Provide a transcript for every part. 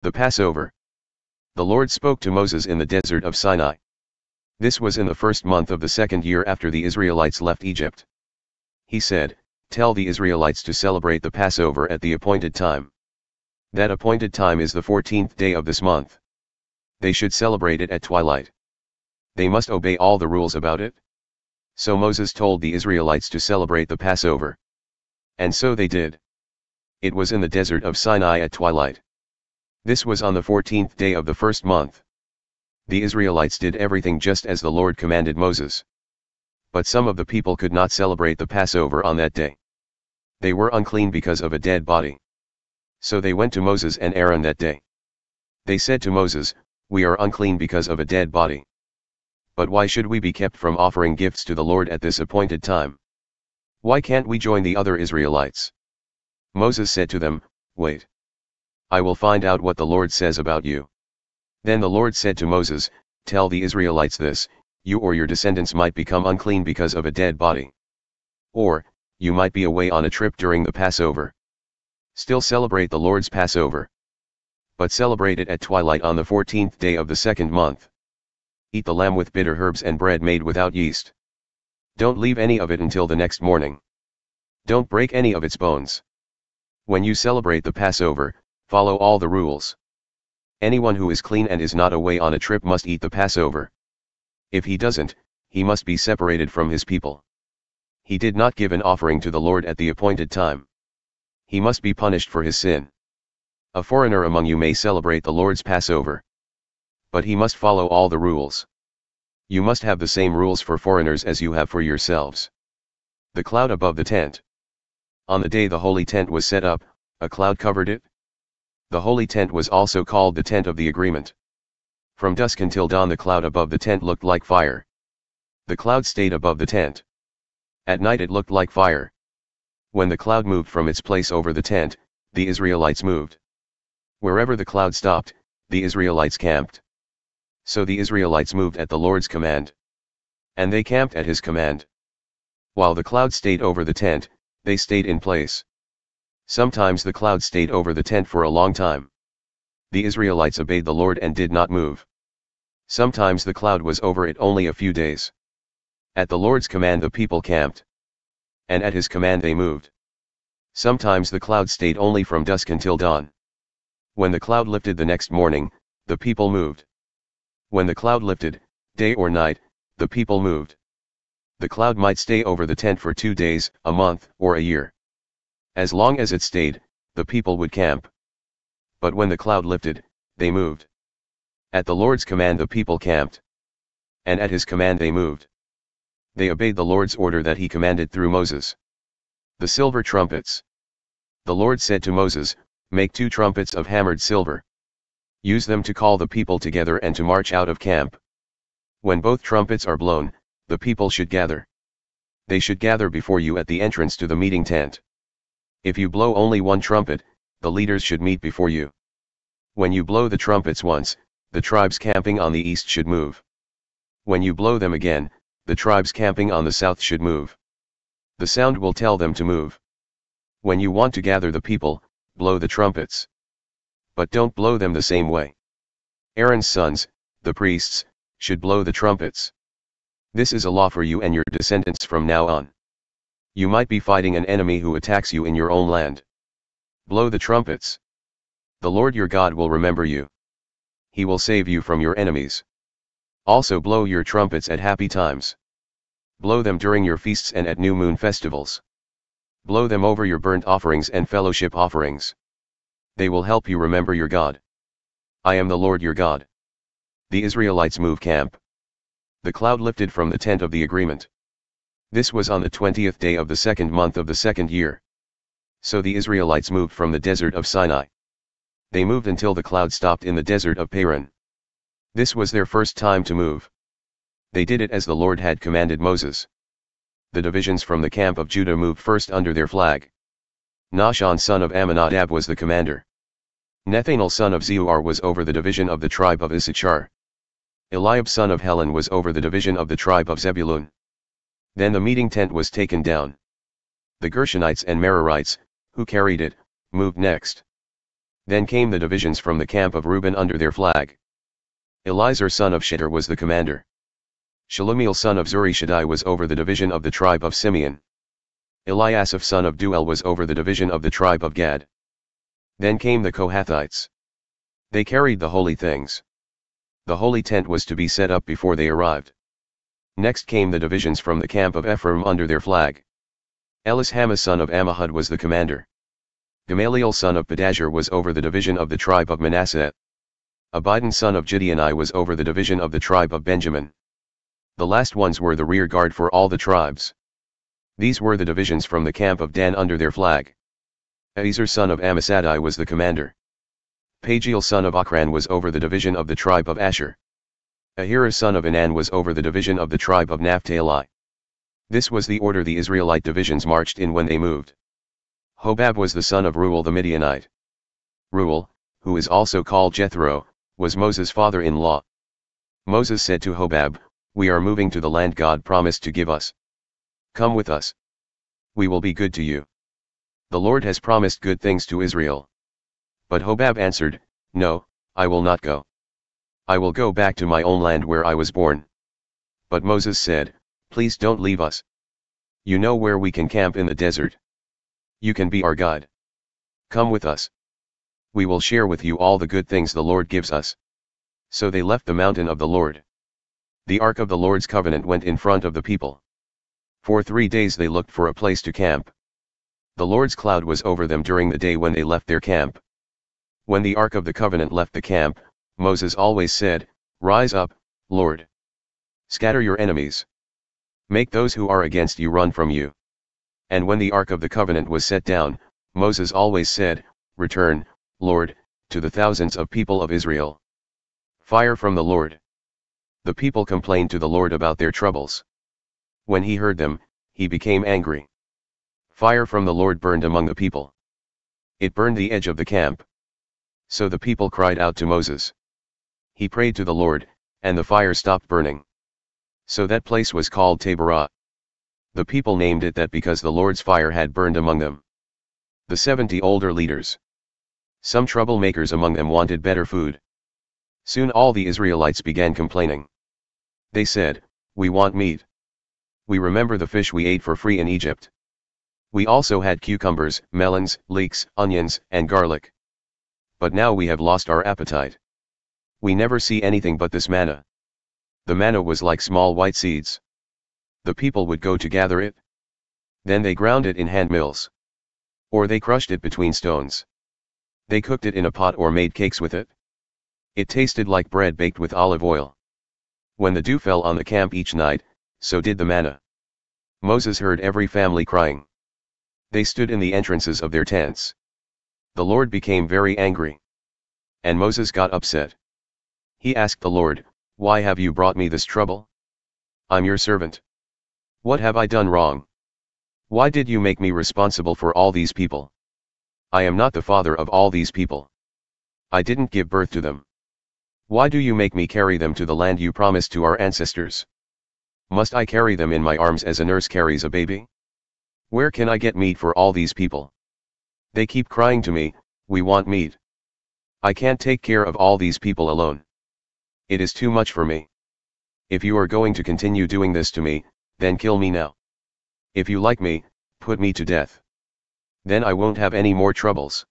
The Passover. The Lord spoke to Moses in the Desert of Sinai. This was in the first month of the second year after the Israelites left Egypt. He said, "Tell the Israelites to celebrate the Passover at the appointed time. That appointed time is the 14th day of this month. They should celebrate it at twilight. They must obey all the rules about it." So Moses told the Israelites to celebrate the Passover. And so they did. It was in the Desert of Sinai at twilight. This was on the 14th day of the first month. The Israelites did everything just as the Lord commanded Moses. But some of the people could not celebrate the Passover on that day. They were unclean because of a dead body. So they went to Moses and Aaron that day. They said to Moses, "We are unclean because of a dead body. But why should we be kept from offering gifts to the Lord at this appointed time? Why can't we join the other Israelites?" Moses said to them, "Wait. I will find out what the Lord says about you." Then the Lord said to Moses, "Tell the Israelites this, you or your descendants might become unclean because of a dead body. Or, you might be away on a trip during the Passover. Still celebrate the Lord's Passover. But celebrate it at twilight on the 14th day of the second month. Eat the lamb with bitter herbs and bread made without yeast. Don't leave any of it until the next morning. Don't break any of its bones. When you celebrate the Passover, follow all the rules. Anyone who is clean and is not away on a trip must eat the Passover. If he doesn't, he must be separated from his people. He did not give an offering to the Lord at the appointed time. He must be punished for his sin. A foreigner among you may celebrate the Lord's Passover. But he must follow all the rules. You must have the same rules for foreigners as you have for yourselves." The cloud above the tent. On the day the holy tent was set up, a cloud covered it. The holy tent was also called the tent of the agreement. From dusk until dawn the cloud above the tent looked like fire. The cloud stayed above the tent. At night it looked like fire. When the cloud moved from its place over the tent, the Israelites moved. Wherever the cloud stopped, the Israelites camped. So the Israelites moved at the Lord's command. And they camped at his command. While the cloud stayed over the tent, they stayed in place. Sometimes the cloud stayed over the tent for a long time. The Israelites obeyed the Lord and did not move. Sometimes the cloud was over it only a few days. At the Lord's command the people camped. And at his command they moved. Sometimes the cloud stayed only from dusk until dawn. When the cloud lifted the next morning, the people moved. When the cloud lifted, day or night, the people moved. The cloud might stay over the tent for 2 days, a month, or a year. As long as it stayed, the people would camp. But when the cloud lifted, they moved. At the Lord's command the people camped. And at his command they moved. They obeyed the Lord's order that he commanded through Moses. The silver trumpets. The Lord said to Moses, "Make 2 trumpets of hammered silver. Use them to call the people together and to march out of camp. When both trumpets are blown, the people should gather. They should gather before you at the entrance to the meeting tent. If you blow only one trumpet, the leaders should meet before you. When you blow the trumpets once, the tribes camping on the east should move. When you blow them again, the tribes camping on the south should move. The sound will tell them to move. When you want to gather the people, blow the trumpets. But don't blow them the same way. Aaron's sons, the priests, should blow the trumpets. This is a law for you and your descendants from now on. You might be fighting an enemy who attacks you in your own land. Blow the trumpets. The Lord your God will remember you. He will save you from your enemies. Also blow your trumpets at happy times. Blow them during your feasts and at new moon festivals. Blow them over your burnt offerings and fellowship offerings. They will help you remember your God. I am the Lord your God." The Israelites move camp. The cloud lifted from the tent of the agreement. This was on the 20th day of the second month of the second year. So the Israelites moved from the Desert of Sinai. They moved until the cloud stopped in the Desert of Paran. This was their first time to move. They did it as the Lord had commanded Moses. The divisions from the camp of Judah moved first under their flag. Nahshon son of Amminadab was the commander. Nethanel son of Zeuar was over the division of the tribe of Issachar. Eliab son of Helon was over the division of the tribe of Zebulun. Then the meeting tent was taken down. The Gershonites and Merarites, who carried it, moved next. Then came the divisions from the camp of Reuben under their flag. Elizur son of Shittir was the commander. Shelumiel son of Zurishaddai was over the division of the tribe of Simeon. Eliasaph son of Duel was over the division of the tribe of Gad. Then came the Kohathites. They carried the holy things. The holy tent was to be set up before they arrived. Next came the divisions from the camp of Ephraim under their flag. Elishama son of Ammihud was the commander. Gamaliel son of Pedahzur was over the division of the tribe of Manasseh. Abidan son of Gideoni was over the division of the tribe of Benjamin. The last ones were the rear guard for all the tribes. These were the divisions from the camp of Dan under their flag. Ahiezer son of Ammissaddai was the commander. Pagiel son of Ochran was over the division of the tribe of Asher. Ahira son of Enan was over the division of the tribe of Naphtali. This was the order the Israelite divisions marched in when they moved. Hobab was the son of Reuel the Midianite. Reuel, who is also called Jethro, was Moses' father-in-law. Moses said to Hobab, "We are moving to the land God promised to give us. Come with us. We will be good to you. The Lord has promised good things to Israel." But Hobab answered, "No, I will not go. I will go back to my own land where I was born." But Moses said, "Please don't leave us. You know where we can camp in the desert. You can be our guide. Come with us. We will share with you all the good things the Lord gives us." So they left the mountain of the Lord. The ark of the Lord's covenant went in front of the people. For 3 days they looked for a place to camp. The Lord's cloud was over them during the day when they left their camp. When the ark of the covenant left the camp, Moses always said, "Rise up, Lord. Scatter your enemies. Make those who are against you run from you." And when the ark of the covenant was set down, Moses always said, "Return, Lord, to the thousands of people of Israel." Fire from the Lord. The people complained to the Lord about their troubles. When he heard them, he became angry. Fire from the Lord burned among the people. It burned the edge of the camp. So the people cried out to Moses. He prayed to the Lord, and the fire stopped burning. So that place was called Taberah. The people named it that because the Lord's fire had burned among them. The 70 older leaders. Some troublemakers among them wanted better food. Soon all the Israelites began complaining. They said, "We want meat. We remember the fish we ate for free in Egypt. We also had cucumbers, melons, leeks, onions, and garlic. But now we have lost our appetite. We never see anything but this manna." The manna was like small white seeds. The people would go to gather it. Then they ground it in hand mills. Or they crushed it between stones. They cooked it in a pot or made cakes with it. It tasted like bread baked with olive oil. When the dew fell on the camp each night, so did the manna. Moses heard every family crying. They stood in the entrances of their tents. The Lord became very angry. And Moses got upset. He asked the Lord, "Why have you brought me this trouble? I'm your servant. What have I done wrong? Why did you make me responsible for all these people? I am not the father of all these people. I didn't give birth to them. Why do you make me carry them to the land you promised to our ancestors? Must I carry them in my arms as a nurse carries a baby? Where can I get meat for all these people? They keep crying to me, 'We want meat.' I can't take care of all these people alone. It is too much for me. If you are going to continue doing this to me, then kill me now. If you like me, put me to death. Then I won't have any more troubles."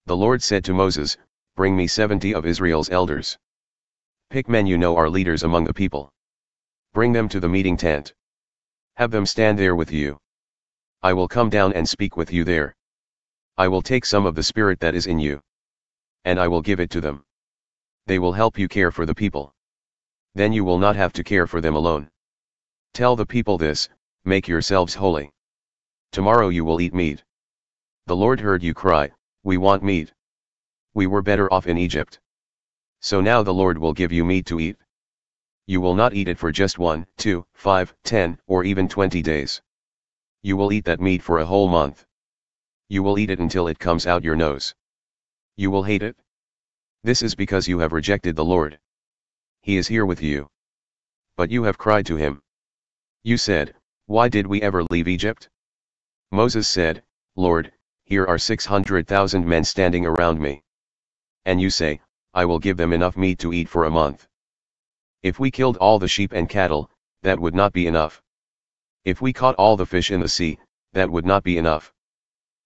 The Lord said to Moses, "Bring me 70 of Israel's elders. Pick men you know are leaders among the people. Bring them to the meeting tent. Have them stand there with you. I will come down and speak with you there. I will take some of the spirit that is in you. And I will give it to them. They will help you care for the people. Then you will not have to care for them alone. Tell the people this, make yourselves holy. Tomorrow you will eat meat." The Lord heard you cry, "We want meat. We were better off in Egypt." So now the Lord will give you meat to eat. You will not eat it for just 1, 2, 5, 10, or even 20 days. You will eat that meat for a whole month. You will eat it until it comes out your nose. You will hate it. This is because you have rejected the Lord. He is here with you. But you have cried to him. You said, "Why did we ever leave Egypt?" Moses said, "Lord, here are 600,000 men standing around me. And you say, I will give them enough meat to eat for a month. If we killed all the sheep and cattle, that would not be enough. If we caught all the fish in the sea, that would not be enough.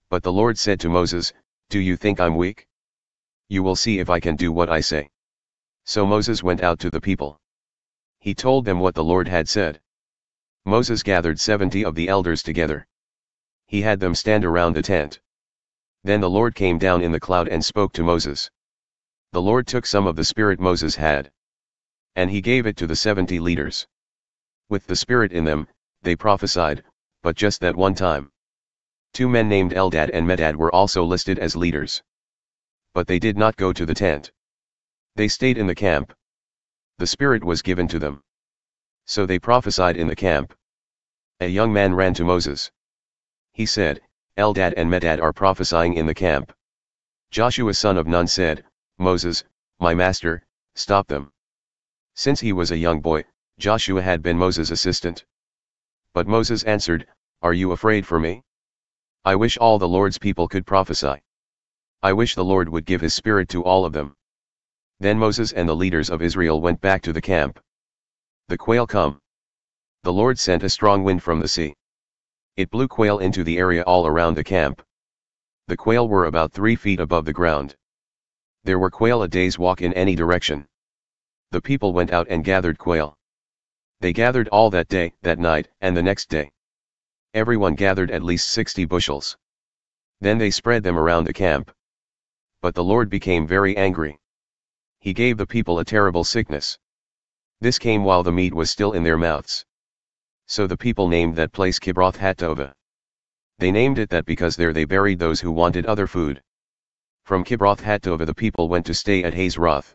But the Lord said to Moses, Do you think I'm weak? You will see if I can do what I say. So Moses went out to the people. He told them what the Lord had said. Moses gathered 70 of the elders together. He had them stand around the tent. Then the Lord came down in the cloud and spoke to Moses. The Lord took some of the spirit Moses had, and he gave it to the 70 leaders. With the spirit in them, they prophesied, but just that one time. 2 men named Eldad and Medad were also listed as leaders. But they did not go to the tent. They stayed in the camp. The Spirit was given to them. So they prophesied in the camp. A young man ran to Moses. He said, Eldad and Medad are prophesying in the camp. Joshua son of Nun said, Moses, my master, stop them. Since he was a young boy, Joshua had been Moses' assistant. But Moses answered, Are you afraid for me? I wish all the Lord's people could prophesy. I wish the Lord would give his spirit to all of them. Then Moses and the leaders of Israel went back to the camp. The quail come. The Lord sent a strong wind from the sea. It blew quail into the area all around the camp. The quail were about 3 feet above the ground. There were quail a day's walk in any direction. The people went out and gathered quail. They gathered all that day, that night, and the next day. Everyone gathered at least 60 bushels. Then they spread them around the camp. But the Lord became very angry. He gave the people a terrible sickness. This came while the meat was still in their mouths. So the people named that place Kibroth Hattova. They named it that because there they buried those who wanted other food. From Kibroth Hattova the people went to stay at Hazeroth.